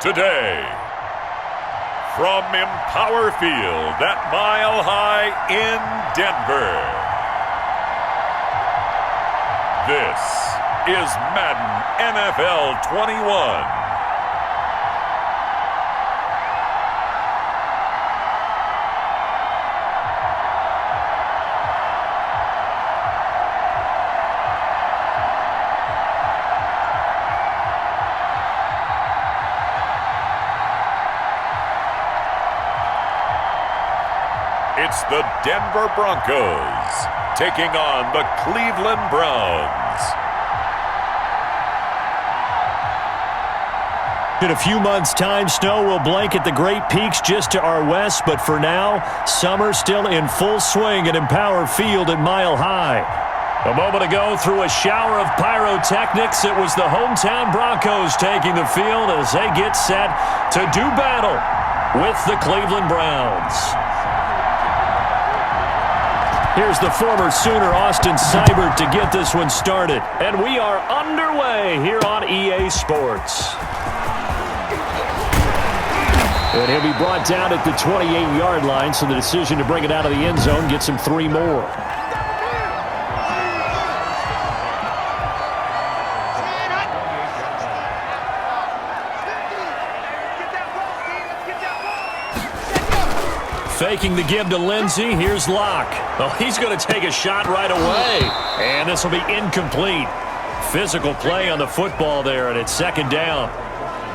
today. From Empower Field at Mile High in Denver, this is Madden NFL 21. It's the Denver Broncos taking on the Cleveland Browns. In a few months' time, snow will blanket the Great Peaks just to our west, but for now, summer still in full swing at Empower Field at Mile High. A moment ago, through a shower of pyrotechnics, it was the hometown Broncos taking the field as they get set to do battle with the Cleveland Browns. Here's the former Sooner, Austin Seibert, to get this one started. And we are underway here on EA Sports. And he'll be brought down at the 28-yard line, so the decision to bring it out of the end zone gets him 3 more. Faking the give to Lindsey. Here's Locke. Oh, he's going to take a shot right away. And this will be incomplete. Physical play on the football there, and it's second down.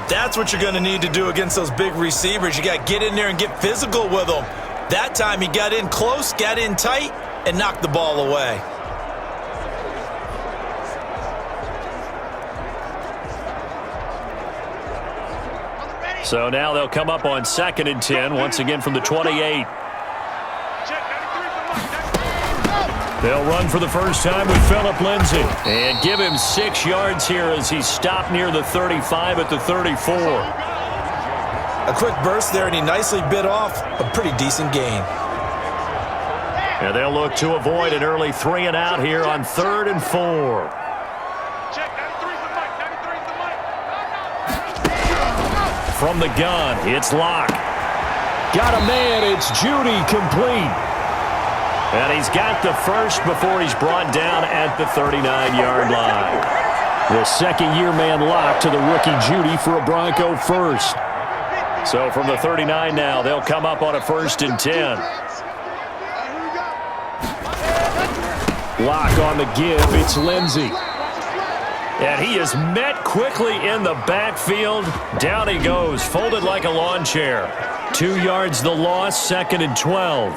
That's what you're going to need to do against those big receivers. You got to get in there and get physical with them. That time he got in close, got in tight, and knocked the ball away. So now they'll come up on 2nd and 10, once again from the 28. They'll run for the first time with Phillip Lindsay. And give him 6 yards here as he stopped near the 35 at the 34. A quick burst there, and he nicely bit off a pretty decent gain. And they'll look to avoid an early 3 and out here on 3rd and 4. From the gun, it's Locke. Got a man, it's Judy, complete. And he's got the first before he's brought down at the 39-yard line. The second-year man Locke to the rookie Judy for a Bronco first. So from the 39 now, they'll come up on a 1st and 10. Locke on the give, it's Lindsey. And he is met quickly in the backfield. Down he goes, folded like a lawn chair. 2 yards the loss, 2nd and 12.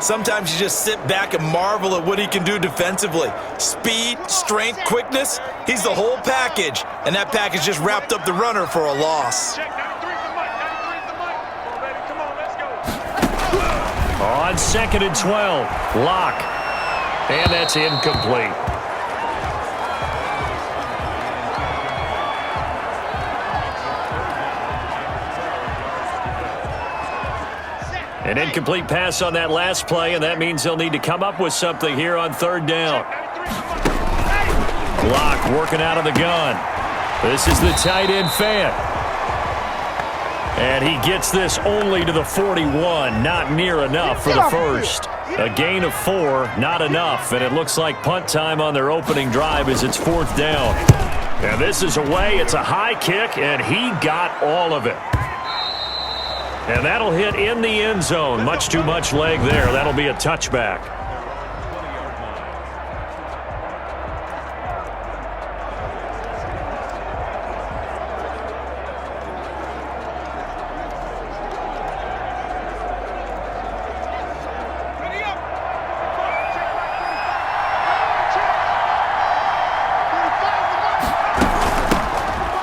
Sometimes you just sit back and marvel at what he can do defensively. Speed, strength, quickness, he's the whole package. And that package just wrapped up the runner for a loss. On 2nd and 12, Locke. And that's incomplete. An incomplete pass on that last play, and that means they'll need to come up with something here on 3rd down. Locke working out of the gun. This is the tight end Fant. And he gets this only to the 41. Not near enough for the first. A gain of 4, not enough. And it looks like punt time on their opening drive as it's 4th down. And this is away. It's a high kick, and he got all of it. And that'll hit in the end zone. Much too much leg there. That'll be a touchback.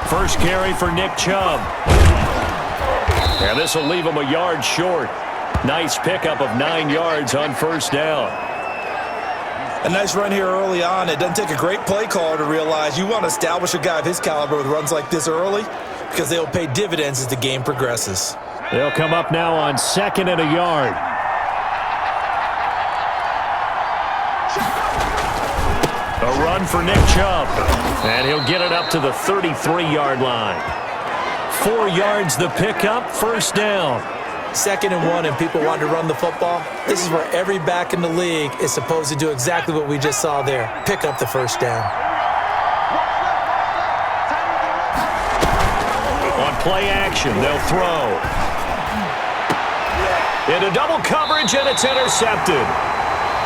First carry for Nick Chubb. And this will leave him a yard short. Nice pickup of 9 yards on 1st down. A nice run here early on. It doesn't take a great play caller to realize you want to establish a guy of his caliber with runs like this early because they'll pay dividends as the game progresses. They'll come up now on 2nd and a yard. A run for Nick Chubb. And he'll get it up to the 33-yard line. 4 yards the pickup, first down. 2nd and 1 and people want to run the football. This is where every back in the league is supposed to do exactly what we just saw there. Pick up the first down. On play action, they'll throw. Into double coverage, and it's intercepted.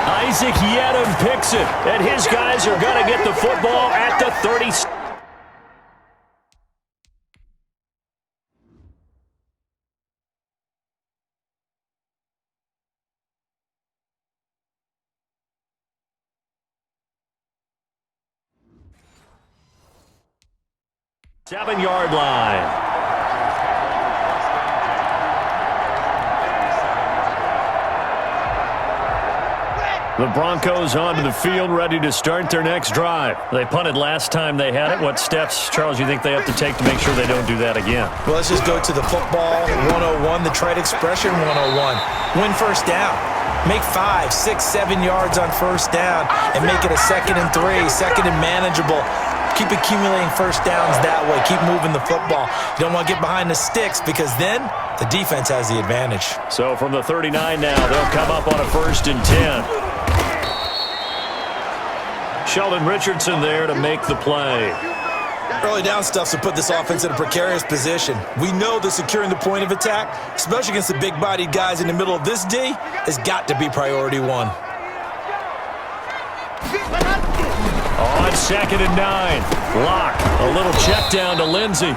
Isaac Yedem picks it, and his guys are going to get the football at the 30. Seven-yard line. The Broncos onto the field, ready to start their next drive. They punted last time they had it. What steps, Charles, you think they have to take to make sure they don't do that again? Well, let's just go to the football 101, the trade expression 101. Win first down. Make 5, 6, 7 yards on first down and make it a 2nd and 3, 2nd and manageable. Keep accumulating first downs that way. Keep moving the football. You don't want to get behind the sticks because then the defense has the advantage. So from the 39 now, they'll come up on a 1st and 10. Sheldon Richardson there to make the play. Early down stuff to put this offense in a precarious position. We know that securing the point of attack, especially against the big-bodied guys in the middle of this D, has got to be priority 1. On 2nd and 9, Locke, a little check down to Lindsey.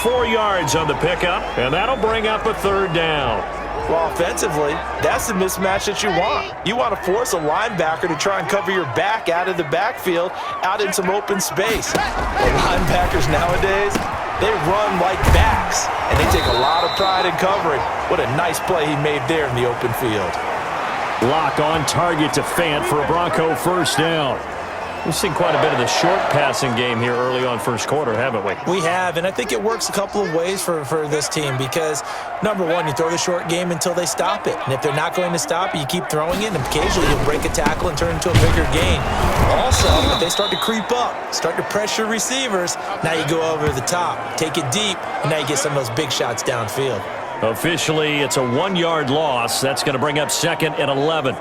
4 yards on the pickup, and that'll bring up a 3rd down. Well, offensively, that's the mismatch that you want. You want to force a linebacker to try and cover your back out of the backfield, out in some open space. The linebackers nowadays, they run like backs, and they take a lot of pride in covering. What a nice play he made there in the open field. Locke on target to Fant for a Bronco 1st down. We've seen quite a bit of the short passing game here early on first quarter, haven't we? We have, and I think it works a couple of ways for this team because, number one, you throw the short game until they stop it. And if they're not going to stop it, you keep throwing it, and occasionally you'll break a tackle and turn it into a bigger gain. Also, if they start to creep up, start to pressure receivers, now you go over the top, take it deep, and now you get some of those big shots downfield. Officially, it's a 1-yard loss. That's going to bring up 2nd and 11.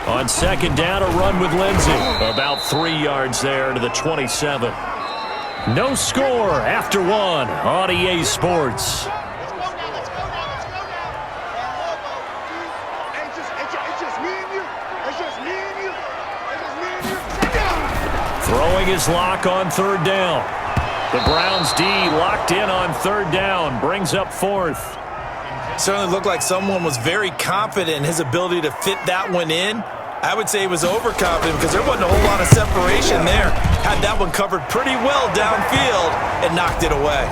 On 2nd down, a run with Lindsey. About 3 yards there to the 27. No score after 1 on EA Sports. Throwing his Locke on 3rd down. The Browns D locked in on 3rd down. Brings up 4th. Certainly looked like someone was very confident in his ability to fit that one in. I would say he was overconfident because there wasn't a whole lot of separation there. Had that one covered pretty well downfield and knocked it away.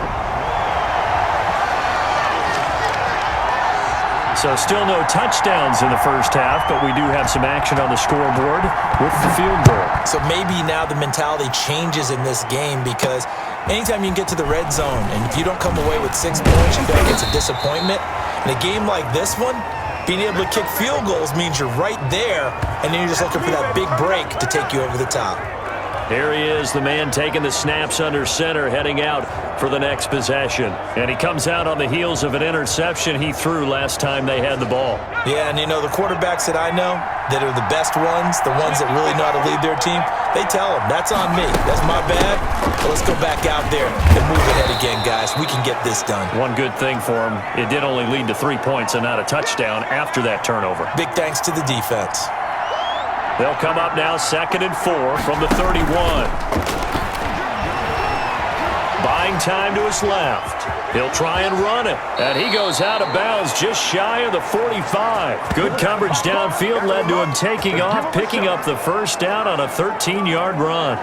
So still no touchdowns in the first half, but we do have some action on the scoreboard with the field goal. So maybe now the mentality changes in this game because anytime you can get to the red zone and if you don't come away with 6 points, you feel like it's a disappointment. In a game like this one, being able to kick field goals means you're right there, and then you're just looking for that big break to take you over the top. Here he is, the man taking the snaps under center, heading out for the next possession. And he comes out on the heels of an interception he threw last time they had the ball. Yeah, and you know, the quarterbacks that I know that are the best ones, the ones that really know how to lead their team, they tell them, that's on me. That's my bad. But let's go back out there and move ahead again, guys. We can get this done. One good thing for him, it did only lead to 3 points and not a touchdown after that turnover. Big thanks to the defense. They'll come up now 2nd and 4 from the 31. Buying time to his left. He'll try and run it. And he goes out of bounds just shy of the 45. Good coverage downfield led to him taking off, picking up the first down on a 13-yard run.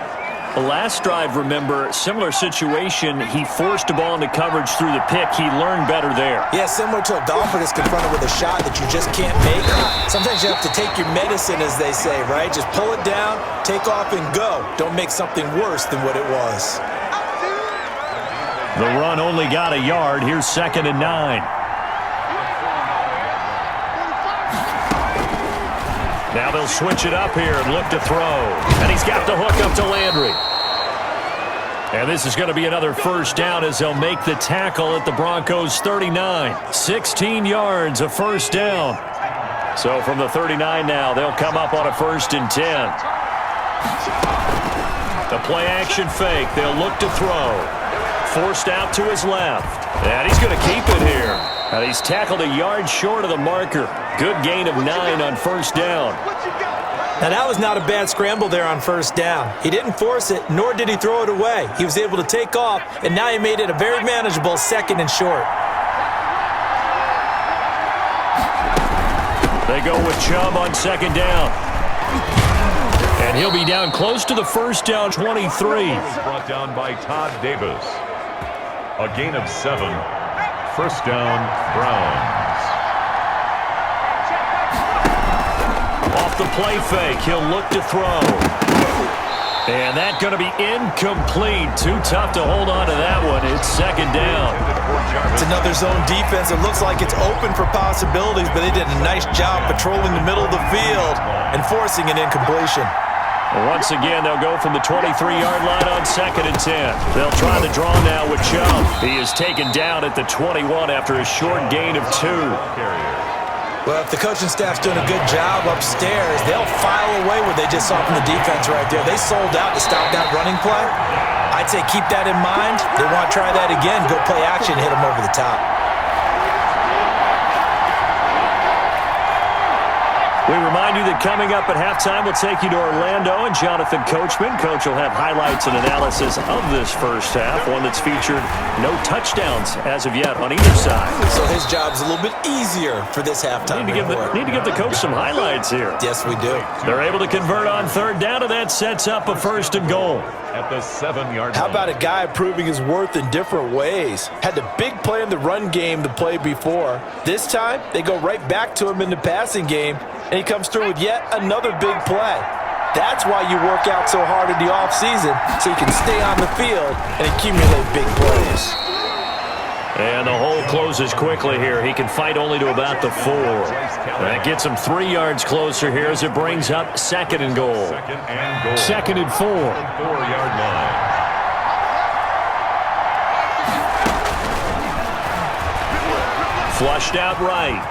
The last drive, remember, similar situation. He forced the ball into coverage through the pick. He learned better there. Yeah, similar to a golfer that's confronted with a shot that you just can't make. Sometimes you have to take your medicine, as they say, right? Just pull it down, take off, and go. Don't make something worse than what it was. The run only got a yard. Here's 2nd and 9. Now they'll switch it up here and look to throw. And he's got the hook up to Landry. And this is going to be another first down as they'll make the tackle at the Broncos' 39. 16 yards, a first down. So from the 39 now, they'll come up on a 1st and 10. The play-action fake. They'll look to throw. Forced out to his left. And he's going to keep it here. And he's tackled a yard short of the marker. Good gain of 9 on first down. Now, that was not a bad scramble there on first down. He didn't force it, nor did he throw it away. He was able to take off, and now he made it a very manageable 2nd and short. They go with Chubb on 2nd down. And he'll be down close to the first down, 23. Brought down by Todd Davis. A gain of 7. First down, Browns. Off the play fake, he'll look to throw. And that's going to be incomplete. Too tough to hold on to that one. It's 2nd down. It's another zone defense. It looks like it's open for possibilities, but they did a nice job patrolling the middle of the field and forcing an incompletion. Once again, they'll go from the 23-yard line on 2nd and 10. They'll try the draw now with Chubb. He is taken down at the 21 after a short gain of 2. Well, if the coaching staff's doing a good job upstairs, they'll file away what they just saw from the defense right there. They sold out to stop that running play. I'd say keep that in mind. They want to try that again. Go play action, hit them over the top. We remind you that coming up at halftime, we'll take you to Orlando and Jonathan Coachman. Coach will have highlights and analysis of this first half, one that's featured no touchdowns as of yet on either side. So his job's a little bit easier for this halftime report. Need to give the coach some highlights here. Yes, we do. They're able to convert on 3rd down, and that sets up a 1st and goal. At the 7-yard line. How about a guy proving his worth in different ways? Had the big play in the run game to play before. This time, they go right back to him in the passing game, and he comes through with yet another big play. That's why you work out so hard in the offseason, so you can stay on the field and accumulate big plays. And the hole closes quickly here. He can fight only to about the 4. That gets him 3 yards closer here as it brings up 2nd and goal. 2nd and 4. 4-yard line. Flushed out right.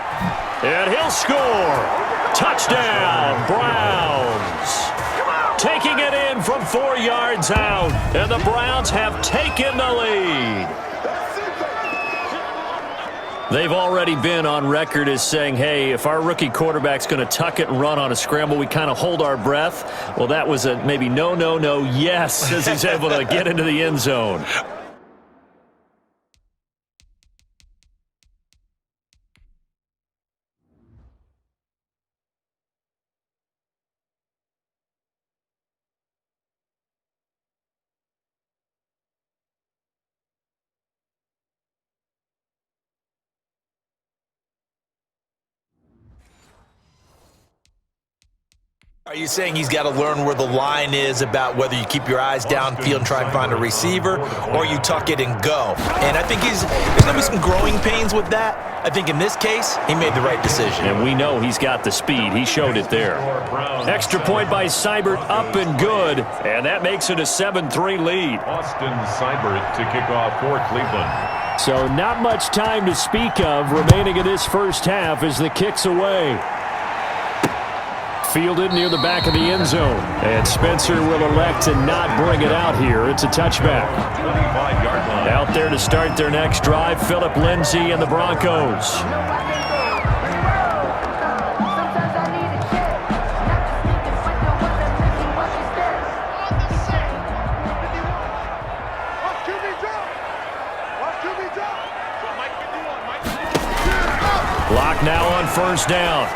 And he'll score. Touchdown, Browns. Taking it in from 4 yards out. And the Browns have taken the lead. They've already been on record as saying, hey, if our rookie quarterback's going to tuck it and run on a scramble, we kind of hold our breath. Well, that was a maybe no, yes, as he's able to get into the end zone. Are you saying he's got to learn where the line is about whether you keep your eyes downfield and try and find a receiver, or you tuck it and go? And I think there's going to be some growing pains with that. I think in this case, he made the right decision. And we know he's got the speed. He showed it there. Extra point by Seibert, up and good. And that makes it a 7-3 lead. Austin Seibert to kick off for Cleveland. So not much time to speak of remaining in this first half as the kick's away. Fielded near the back of the end zone. And Spencer will elect to not bring it out here. It's a touchback. 25-yard line. Out there to start their next drive, Phillip Lindsay and the Broncos. Block now on first down.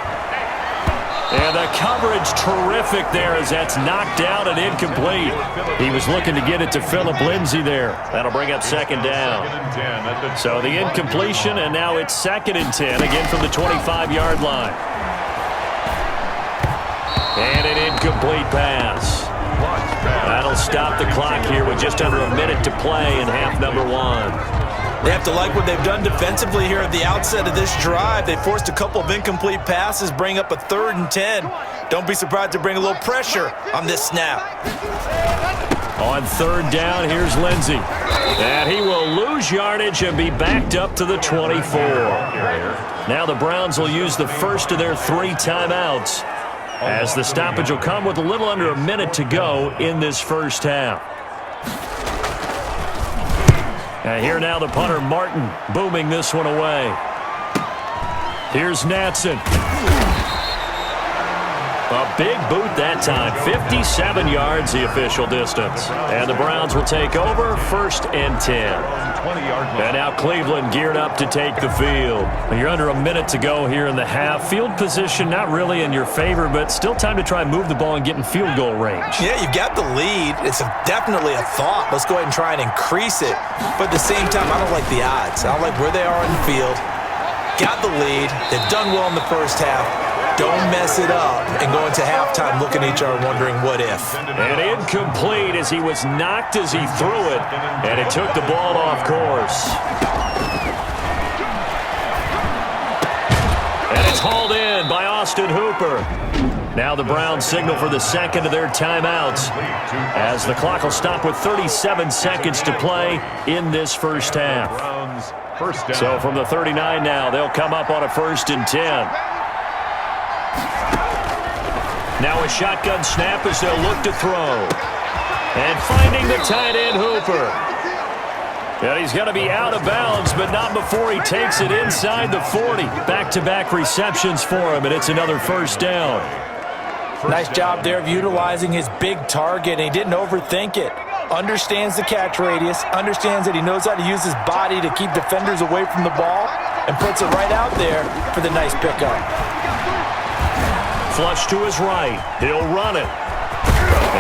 And the coverage terrific there as that's knocked down and incomplete. He was looking to get it to Phillip Lindsay there. That'll bring up second down. So the incompletion, and now it's 2nd and 10, again from the 25-yard line. And an incomplete pass. That'll stop the clock here with just under a minute to play in half number 1. They have to like what they've done defensively here at the outset of this drive. They forced a couple of incomplete passes, bring up a 3rd and 10. Don't be surprised to bring a little pressure on this snap. On 3rd down, here's Lindsey. And he will lose yardage and be backed up to the 24. Now the Browns will use the first of their 3 timeouts, as the stoppage will come with a little under a minute to go in this first half. And here now the punter, Martin, booming this one away. Here's Natson. A big boot that time. 57 yards the official distance. And the Browns will take over 1st and 10. And now Cleveland geared up to take the field. You're under a minute to go here in the half. Field position not really in your favor, but still time to try and move the ball and get in field goal range. Yeah, you've got the lead. It's definitely a thought. Let's go ahead and try and increase it. But at the same time, I don't like the odds. I don't like where they are on the field. Got the lead. They've done well in the first half. Don't mess it up and go into halftime looking at each other wondering what if. And incomplete as he was knocked as he threw it, and it took the ball off course. And it's hauled in by Austin Hooper. Now the Browns signal for the 2nd of their timeouts, as the clock will stop with 37 seconds to play in this first half. So from the 39 now, they'll come up on a 1st and 10. Now a shotgun snap as they'll look to throw. And finding the tight end, Hooper. And he's going to be out of bounds, but not before he takes it inside the 40. Back-to-back receptions for him, and it's another 1st down. Nice job there of utilizing his big target, and he didn't overthink it. Understands the catch radius, understands that he knows how to use his body to keep defenders away from the ball, and puts it right out there for the nice pickup. Flush to his right. He'll run it.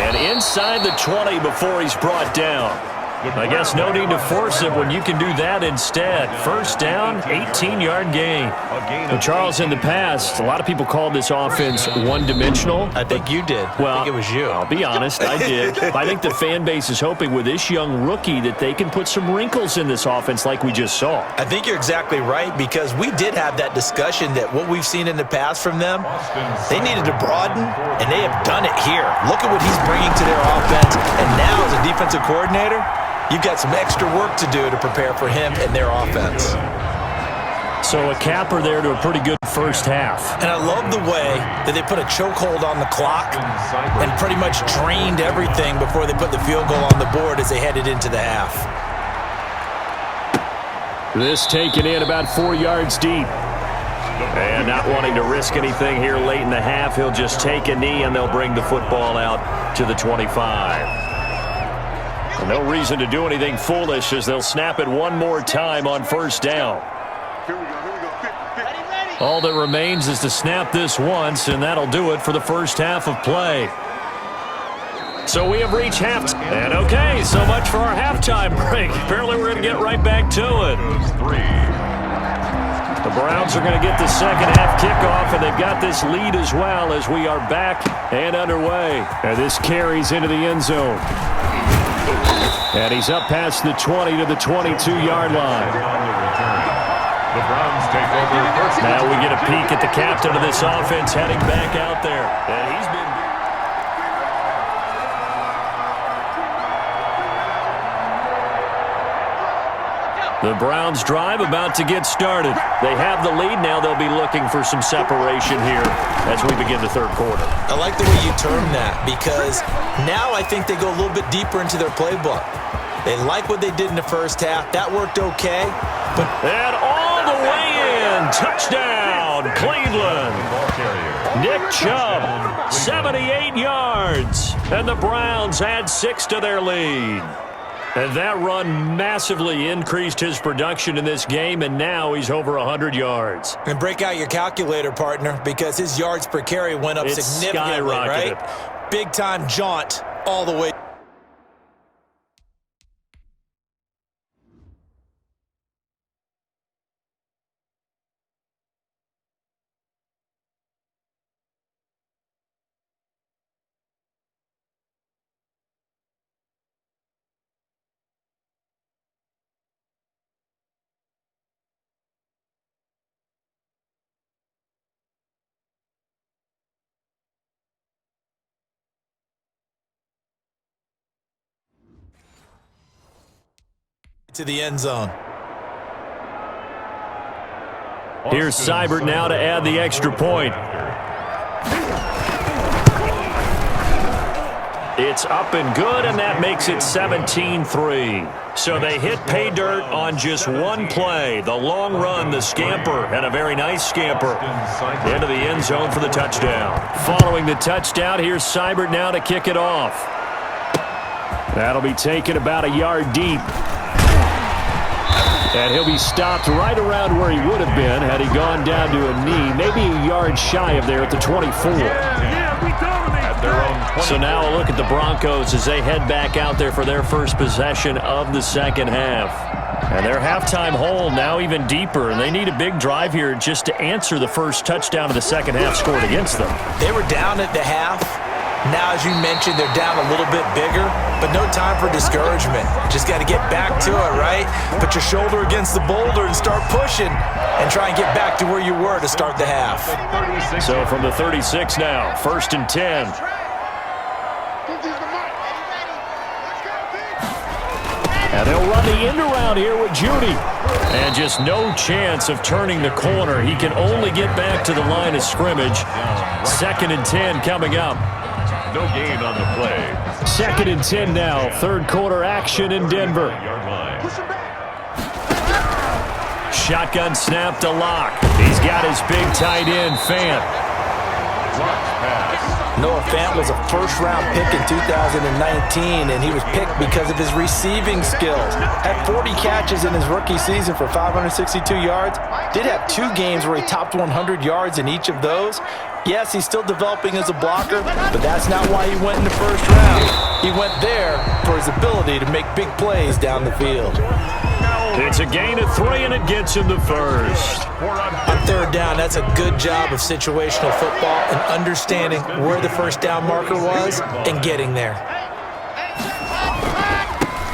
And inside the 20 before he's brought down. I guess no need to force it when you can do that instead. 1st down, 18-yard gain. Well, Charles, in the past, a lot of people called this offense one-dimensional. I think you did. Well, I think it was you. I'll be honest, I did. But I think the fan base is hoping with this young rookie that they can put some wrinkles in this offense like we just saw. I think you're exactly right, because we did have that discussion that what we've seen in the past from them, they needed to broaden, and they have done it here. Look at what he's bringing to their offense, and now as a defensive coordinator, you've got some extra work to do to prepare for him and their offense. So a capper there to a pretty good first half. And I love the way that they put a chokehold on the clock and pretty much drained everything before they put the field goal on the board as they headed into the half. This taken in about 4 yards deep. And not wanting to risk anything here late in the half, he'll just take a knee and they'll bring the football out to the 25. No reason to do anything foolish as they'll snap it one more time on 1st down. All that remains is to snap this once, and that'll do it for the first half of play. So we have reached halftime. And okay, so much for our halftime break. Apparently we're going to get right back to it. The Browns are going to get the second half kickoff, and they've got this lead as well as we are back and underway. And this carries into the end zone. And he's up past the 20 to the 22-yard line. The Browns take over first. Now we get a peek at the captain of this offense heading back out there. And he's been... The Browns drive about to get started. They have the lead. Now they'll be looking for some separation here as we begin the 3rd quarter. I like the way you term that, because now I think they go a little bit deeper into their playbook. They like what they did in the first half. That worked okay. But and all the way in. Touchdown, Cleveland. Nick Chubb, 78 yards. And the Browns add 6 to their lead. And that run massively increased his production in this game, and now he's over 100 yards. And break out your calculator, partner, because his yards per carry went up significantly, skyrocketed. right? Big-time jaunt all the way. to the end zone. Here's Seibert now to add the extra point. It's up and good, and that makes it 17-3. So they hit pay dirt on just one play. The long run, the scamper, and a very nice scamper into the end zone for the touchdown. Following the touchdown, here's Seibert now to kick it off. That'll be taken about a yard deep. And he'll be stopped right around where he would have been had he gone down to a knee, maybe a yard shy of there at the 24. So now a look at the Broncos as they head back out there for their first possession of the second half. And their halftime hole now even deeper, and they need a big drive here just to answer the first touchdown of the second half scored against them. They were down at the half. Now, as you mentioned, they're down a little bit bigger, but no time for discouragement. Just got to get back to it, right? Put your shoulder against the boulder and start pushing and try and get back to where you were to start the half. So from the 36 now, 1st and 10. And they'll run the end around here with Judy. And just no chance of turning the corner. He can only get back to the line of scrimmage. 2nd and 10 coming up. No gain on the play. 2nd and 10 now. Third quarter action in Denver. Shotgun snap to Locke. He's got his big tight end, Fant. Noah Fant was a first-round pick in 2019, and he was picked because of his receiving skills. Had 40 catches in his rookie season for 562 yards. Did have 2 games where he topped 100 yards in each of those. Yes, he's still developing as a blocker, but that's not why he went in the first round. He went there for his ability to make big plays down the field. It's a gain of 3, and it gets him the first. On third down, that's a good job of situational football and understanding where the first down marker was and getting there.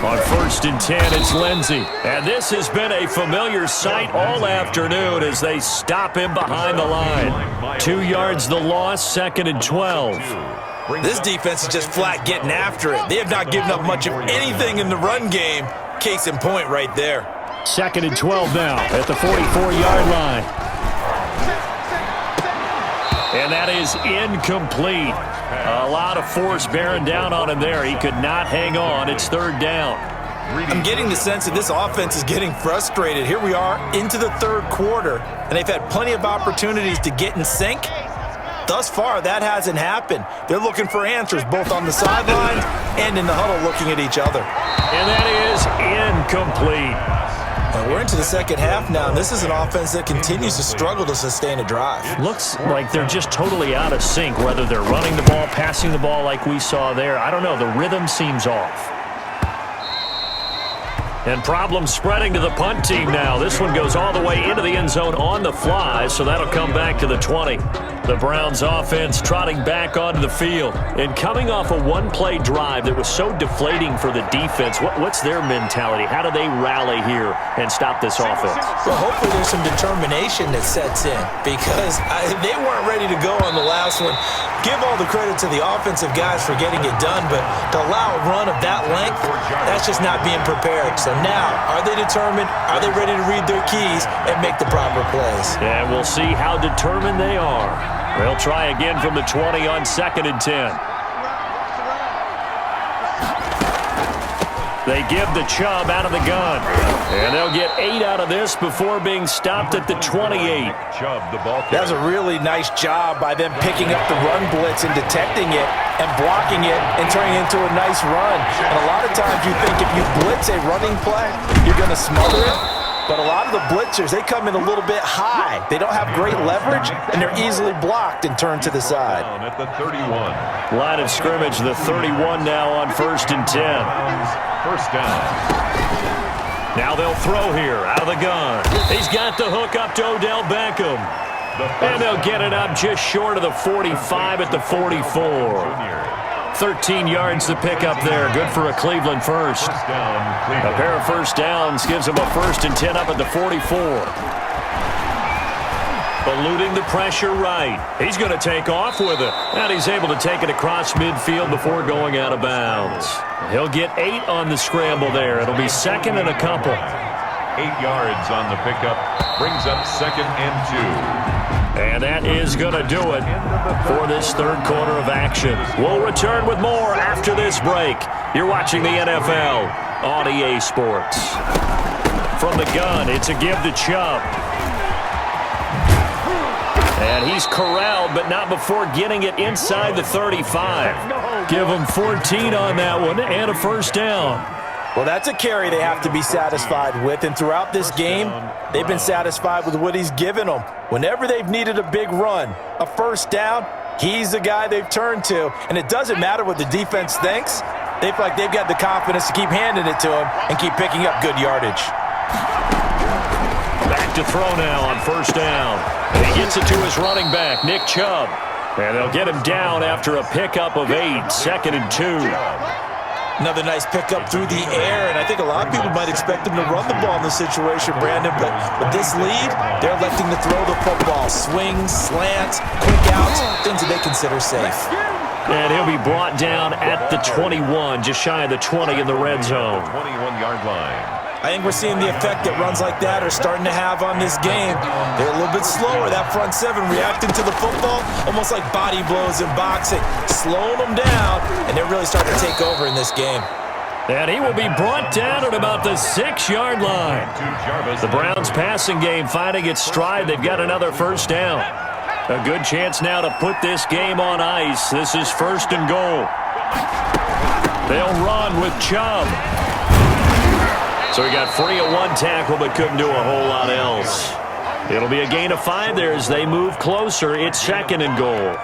On 1st and 10, it's Lindsey. And this has been a familiar sight all afternoon as they stop him behind the line. 2 yards the loss, 2nd and 12. This defense is just flat getting after it. They have not given up much of anything in the run game. Case in point right there. 2nd and 12 now at the 44-yard line. And that is incomplete. A lot of force bearing down on him there. He could not hang on. It's 3rd down. I'm getting the sense that this offense is getting frustrated. Here we are into the 3rd quarter, and they've had plenty of opportunities to get in sync. Thus far, that hasn't happened. They're looking for answers both on the sidelines and in the huddle looking at each other. And that is incomplete. And we're into the second half now, and this is an offense that continues to struggle to sustain a drive. Looks like they're just totally out of sync, whether they're running the ball, passing the ball like we saw there. I don't know. The rhythm seems off. And problems spreading to the punt team now. This one goes all the way into the end zone on the fly, so that'll come back to the 20. The Browns offense trotting back onto the field. And coming off a one-play drive that was so deflating for the defense, what's their mentality? How do they rally here and stop this offense? Well, hopefully there's some determination that sets in because they weren't ready to go on the last one. Give all the credit to the offensive guys for getting it done, but to allow a run of that length, that's just not being prepared. So now, are they determined? Are they ready to read their keys and make the proper plays? And we'll see how determined they are. They'll try again from the 20 on 2nd and 10. They give the Chubb out of the gun. And they'll get 8 out of this before being stopped at the 28. Chubb, the ball. That was a really nice job by them picking up the run blitz and detecting it and blocking it and turning it into a nice run. And a lot of times you think if you blitz a running play, you're going to smother it. But a lot of the blitzers, they come in a little bit high. They don't have great leverage, and they're easily blocked and turned to the side. At the 31. Line of scrimmage, the 31 now on 1st and 10. First down. Now they'll throw here out of the gun. He's got the hook up to Odell Beckham. And they'll get it up just short of the 45 at the 44. 13 yards to pick up there. Good for a Cleveland first. A pair of first downs gives them a 1st and 10 up at the 44. eluding the pressure right. He's going to take off with it. And he's able to take it across midfield before going out of bounds. He'll get 8 on the scramble there. It'll be second and a couple. 8 yards on the pickup. Brings up 2nd and 2. And that is going to do it for this third quarter of action. We'll return with more after this break. You're watching the NFL on EA Sports. From the gun, it's a give to Chubb. And he's corralled, but not before getting it inside the 35. Give him 14 on that one and a first down. Well, that's a carry they have to be satisfied with, and throughout this game, they've been satisfied with what he's given them. Whenever they've needed a big run, a first down, he's the guy they've turned to, and it doesn't matter what the defense thinks. They feel like they've got the confidence to keep handing it to him and keep picking up good yardage. Back to throw now on first down. And he gets it to his running back, Nick Chubb. And they'll get him down after a pickup of 8, 2nd and 2. Another nice pickup through the air, and I think a lot of people might expect him to run the ball in this situation, Brandon, but with this lead, they're electing to throw the football. Swings, slants, quick outs, things that they consider safe. And he'll be brought down at the 21, just shy of the 20 in the red zone. 21-yard line. I think we're seeing the effect that runs like that are starting to have on this game. They're a little bit slower, that front seven, reacting to the football, almost like body blows in boxing, slowing them down, and they're really starting to take over in this game. And he will be brought down at about the 6-yard line. The Browns' passing game finding its stride. They've got another first down. A good chance now to put this game on ice. This is 1st and goal. They'll run with Chubb. So he got free of 1 tackle but couldn't do a whole lot else. It'll be a gain of 5 there as they move closer. It's 2nd and goal.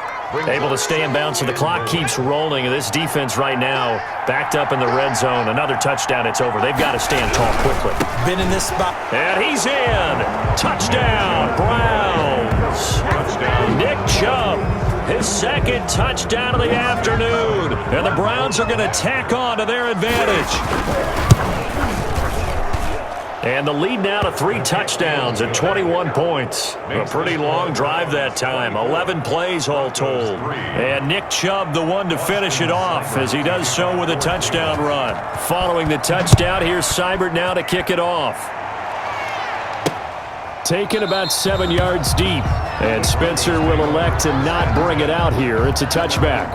Able to stay in bounds, so the clock keeps rolling. And this defense right now backed up in the red zone. Another touchdown, it's over. They've got to stand tall quickly. Been in this spot. And he's in. Touchdown, Browns. Touchdown. Nick Chubb, his 2nd touchdown of the afternoon. And the Browns are going to tack on to their advantage. And the lead now to 3 touchdowns at 21 points. A pretty long drive that time. 11 plays all told. And Nick Chubb the one to finish it off as he does so with a touchdown run. Following the touchdown, here's Seibert now to kick it off. Taken about 7 yards deep. And Spencer will elect to not bring it out here. It's a touchback.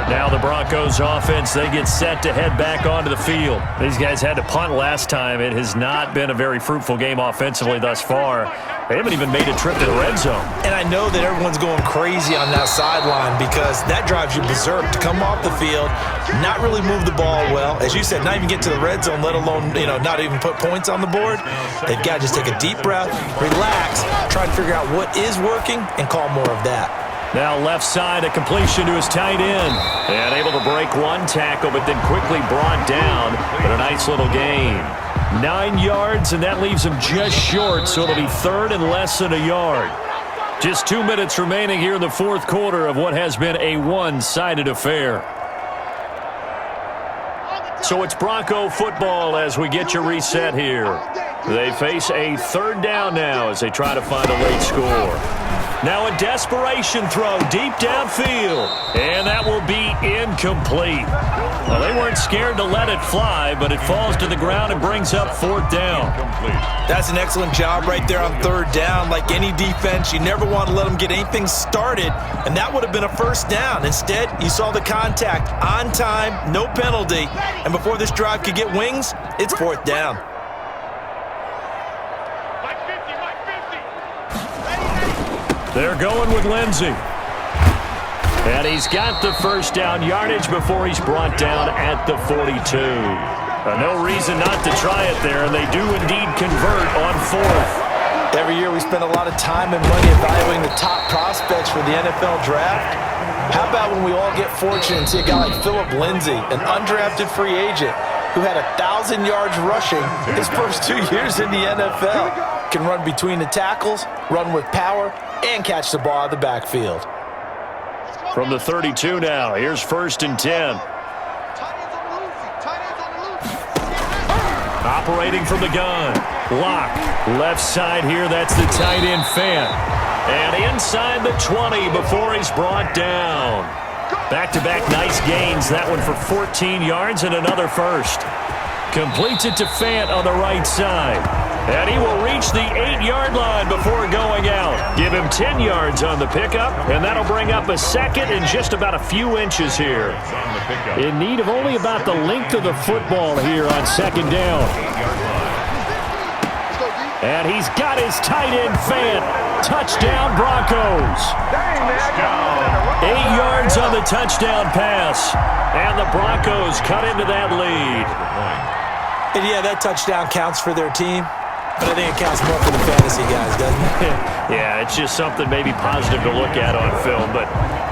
Now the Broncos offense, they get set to head back onto the field. These guys had to punt last time. It has not been a very fruitful game offensively thus far. They haven't even made a trip to the red zone. And I know that everyone's going crazy on that sideline because that drives you berserk to come off the field, not really move the ball well. As you said, not even get to the red zone, let alone, not even put points on the board. They've got to just take a deep breath, relax, try and figure out what is working, and call more of that. Now left side, a completion to his tight end. And able to break 1 tackle, but then quickly brought down. But a nice little gain. 9 yards, and that leaves him just short, so it'll be 3rd and less than a yard. Just 2 minutes remaining here in the 4th quarter of what has been a one-sided affair. So it's Bronco football as we get you reset here. They face a 3rd down now as they try to find a late score. Now a desperation throw deep downfield. And that will be incomplete. Well, they weren't scared to let it fly, but it falls to the ground and brings up 4th down. That's an excellent job right there on 3rd down. Like any defense, you never want to let them get anything started, and that would have been a first down. Instead, you saw the contact on time, no penalty, and before this drive could get wings, it's 4th down. They're going with Lindsey. And he's got the first down yardage before he's brought down at the 42. No reason not to try it there, and they do indeed convert on 4th. Every year we spend a lot of time and money evaluating the top prospects for the NFL draft. How about when we all get fortunate and see a guy like Phillip Lindsay, an undrafted free agent who had 1,000 yards rushing his first 2 years in the NFL. Can run between the tackles, run with power, and catch the ball out of the backfield. From the 32 now, here's 1st and 10. Operating from the gun. Lock. Left side here, that's the tight end Fant. And inside the 20 before he's brought down. Back-to-back nice gains. That one for 14 yards and another first. Completes it to Fant on the right side. And he will reach the 8-yard line before going out. Give him 10 yards on the pickup, and that'll bring up a second and just about a few inches here. In need of only about the length of the football here on second down. And he's got his tight end, Fant. Touchdown, Broncos. 8 yards on the touchdown pass. And the Broncos cut into that lead. And yeah, that touchdown counts for their team, but I think it counts more for the fantasy guys, doesn't it? Yeah, it's just something maybe positive to look at on film, but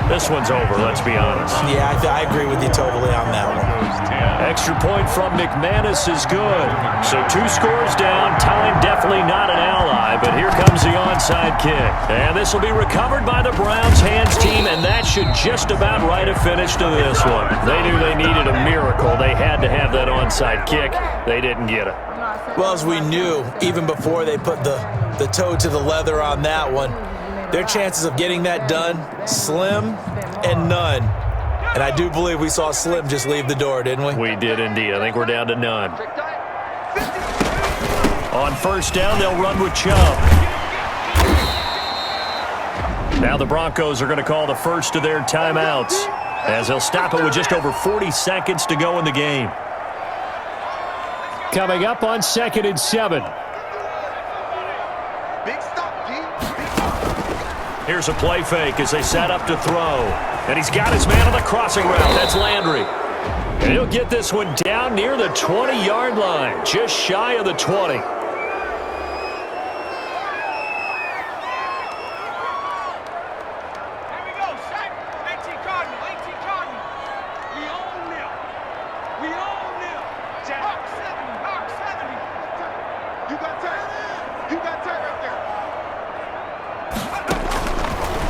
this one's over, let's be honest. Yeah, I agree with you totally on that one. Extra point from McManus is good. So 2 scores down. Time definitely not an ally, but here comes the onside kick. And this will be recovered by the Browns hands team, and that should just about write a finish to this one. They knew they needed a miracle. They had to have that onside kick. They didn't get it. Well, as we knew, even before they put the toe to the leather on that one, their chances of getting that done, slim and none. And I do believe we saw Slim just leave the door, didn't we? We did indeed. I think we're down to none. On first down, they'll run with Chubb. Now the Broncos are going to call the first of their timeouts, as they'll stop it with just over 40 seconds to go in the game. Coming up on 2nd and 7. Here's a play fake as they set up to throw. And he's got his man on the crossing route. That's Landry. And he'll get this one down near the 20-yard line, just shy of the 20.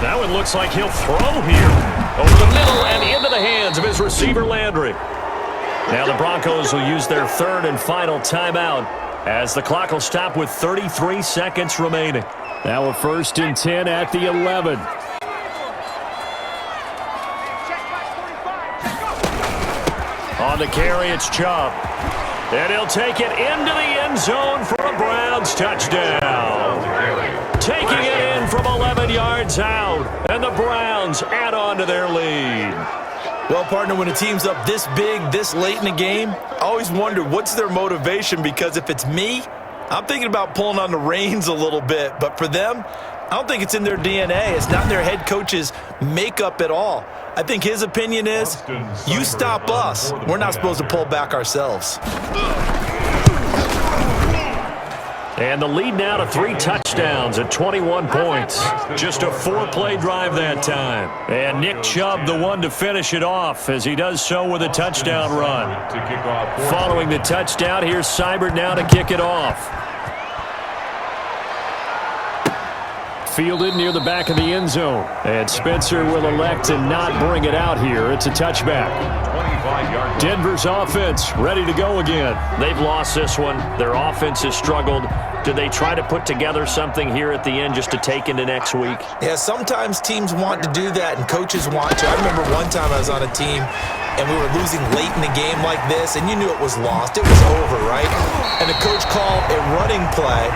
That one looks like he'll throw here. Over the middle and into the hands of his receiver, Landry. Now the Broncos will use their 3rd and final timeout as the clock will stop with 33 seconds remaining. Now a 1st and 10 at the 11. On the carry, it's Chubb. And he'll take it into the end zone for a Browns touchdown. Taking it in from 11 yards out. And the Browns add on to their lead. Well, partner, when a team's up this big, this late in the game, I always wonder what's their motivation, because if it's me, I'm thinking about pulling on the reins a little bit. But for them, I don't think it's in their DNA. It's not in their head coach's makeup at all. I think his opinion is, you stop us, we're not supposed to pull back ourselves. And the lead now to 3 touchdowns at 21 points. Just a 4-play drive that time. And Nick Chubb, the one to finish it off, as he does so with a touchdown run. Following the touchdown, here's Seibert now to kick it off. Fielded near the back of the end zone. And Spencer will elect to not bring it out here. It's a touchback. Denver's offense ready to go again. They've lost this one. Their offense has struggled. Do they try to put together something here at the end just to take into next week? Yeah, sometimes teams want to do that and coaches want to. I remember one time I was on a team and we were losing late in the game like this, and you knew it was lost. It was over, right? And the coach called a running play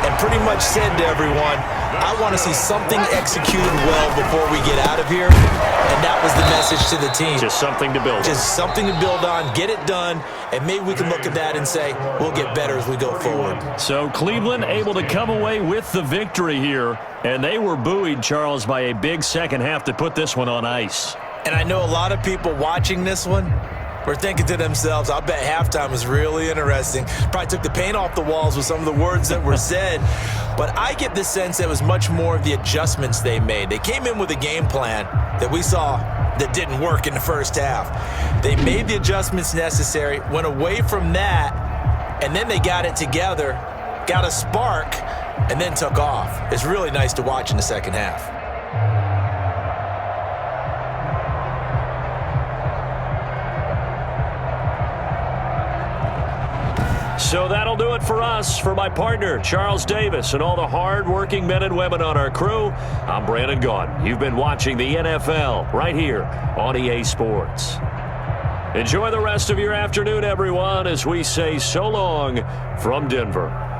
and pretty much said to everyone, I want to see something executed well before we get out of here. And that was the message to the team. Just something to build on. Just something to build on, get it done, and maybe we can look at that and say, we'll get better as we go forward. So Cleveland able to come away with the victory here, and they were buoyed, Charles, by a big second half to put this one on ice. And I know a lot of people watching this one were thinking to themselves, I bet halftime was really interesting. Probably took the paint off the walls with some of the words that were said. But I get the sense that it was much more of the adjustments they made. They came in with a game plan that we saw that didn't work in the first half. They made the adjustments necessary, went away from that, and then they got it together, got a spark, and then took off. It's really nice to watch in the second half. So that'll do it for us. For my partner, Charles Davis, and all the hard-working men and women on our crew, I'm Brandon Gaudin. You've been watching the NFL right here on EA Sports. Enjoy the rest of your afternoon, everyone, as we say so long from Denver.